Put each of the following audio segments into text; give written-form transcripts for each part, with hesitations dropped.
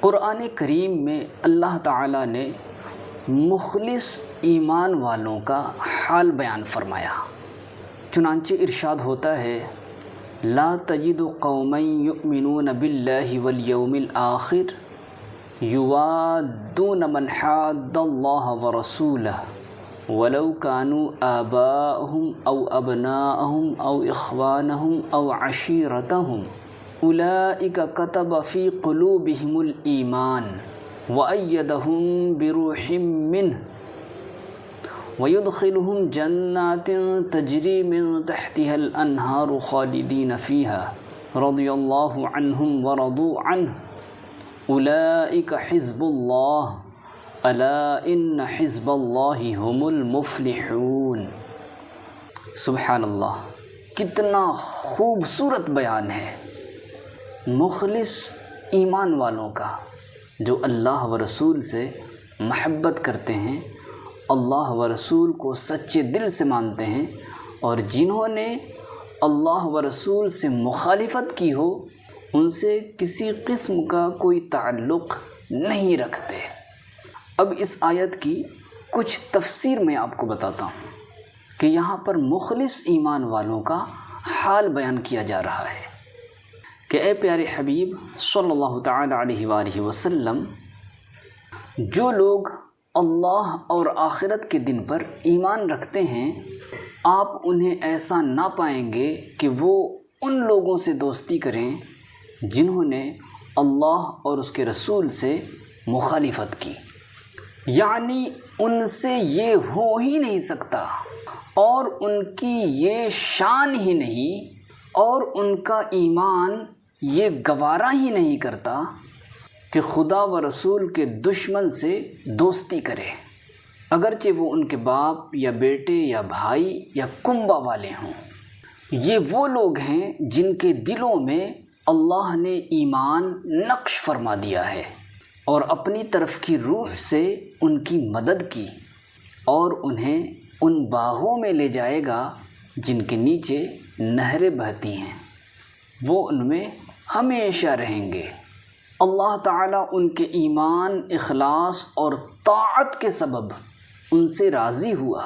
قرآن کریم میں اللہ تعالیٰ نے مخلص ایمان والوں کا حال بیان فرمایا۔ چنانچہ ارشاد ہوتا ہے، لا تجد قوما یؤمنون باللہ والیوم الآخر یوادون من حاد اللہ ورسولہ ولو كانوا آباءهم او ابناءهم او اخوانهم او عشیرتهم اولئک كتب في قلوبهم الایمان وأيدهم بروح منه ويدخلهم جنات تجري من تحتها الأنهار خالدين فيها رضي الله عنهم ورضوا عنه أولئك حزب الله ألا إن حزب الله هم المفلحون۔ سبحان اللہ، کتنا خوبصورت بیان ہے مخلص ایمان والوں کا، جو اللہ و رسول سے محبت کرتے ہیں، اللہ و رسول کو سچے دل سے مانتے ہیں، اور جنہوں نے اللہ و رسول سے مخالفت کی ہو ان سے کسی قسم کا کوئی تعلق نہیں رکھتے۔ اب اس آیت کی کچھ تفسیر میں آپ کو بتاتا ہوں کہ یہاں پر مخلص ایمان والوں کا حال بیان کیا جا رہا ہے کہ اے پیارے حبیب صلی اللہ تعالی علیہ وآلہ وسلم، جو لوگ اللہ اور آخرت کے دن پر ایمان رکھتے ہیں، آپ انہیں ایسا نہ پائیں گے کہ وہ ان لوگوں سے دوستی کریں جنہوں نے اللہ اور اس کے رسول سے مخالفت کی، یعنی ان سے یہ ہو ہی نہیں سکتا اور ان کی یہ شان ہی نہیں اور ان کا ایمان یہ گوارا ہی نہیں کرتا کہ خدا و رسول کے دشمن سے دوستی کرے، اگرچہ وہ ان کے باپ یا بیٹے یا بھائی یا کنبہ والے ہوں۔ یہ وہ لوگ ہیں جن کے دلوں میں اللہ نے ایمان نقش فرما دیا ہے اور اپنی طرف کی روح سے ان کی مدد کی، اور انہیں ان باغوں میں لے جائے گا جن کے نیچے نہریں بہتی ہیں، وہ ان میں ہمیشہ رہیں گے۔ اللہ تعالیٰ ان کے ایمان، اخلاص اور طاعت کے سبب ان سے راضی ہوا،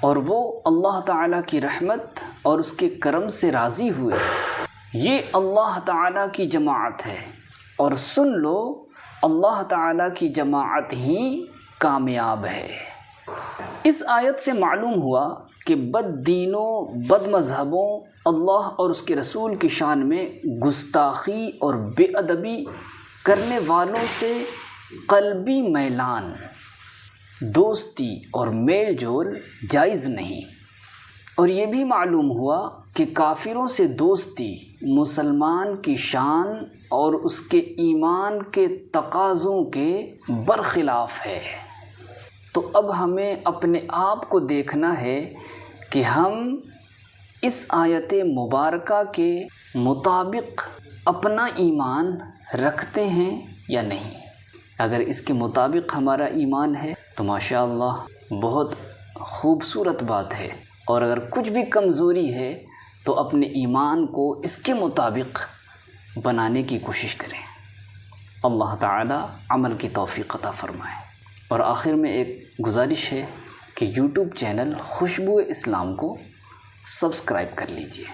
اور وہ اللہ تعالیٰ کی رحمت اور اس کے کرم سے راضی ہوئے۔ یہ اللہ تعالیٰ کی جماعت ہے، اور سن لو اللہ تعالیٰ کی جماعت ہی کامیاب ہے۔ اس آیت سے معلوم ہوا کہ بد دینوں، بد مذہبوں، اللہ اور اس کے رسول کی شان میں گستاخی اور بے ادبی کرنے والوں سے قلبی میلان، دوستی اور میل جول جائز نہیں۔ اور یہ بھی معلوم ہوا کہ کافروں سے دوستی مسلمان کی شان اور اس کے ایمان کے تقاضوں کے برخلاف ہے۔ تو اب ہمیں اپنے آپ کو دیکھنا ہے کہ ہم اس آیت مبارکہ کے مطابق اپنا ایمان رکھتے ہیں یا نہیں۔ اگر اس کے مطابق ہمارا ایمان ہے تو ماشاءاللہ بہت خوبصورت بات ہے، اور اگر کچھ بھی کمزوری ہے تو اپنے ایمان کو اس کے مطابق بنانے کی کوشش کریں۔ اللہ تعالی عمل کی توفیق عطا فرمائے۔ اور آخر میں ایک گزارش ہے کہ یوٹیوب چینل خوشبو اسلام کو سبسکرائب کر لیجئے۔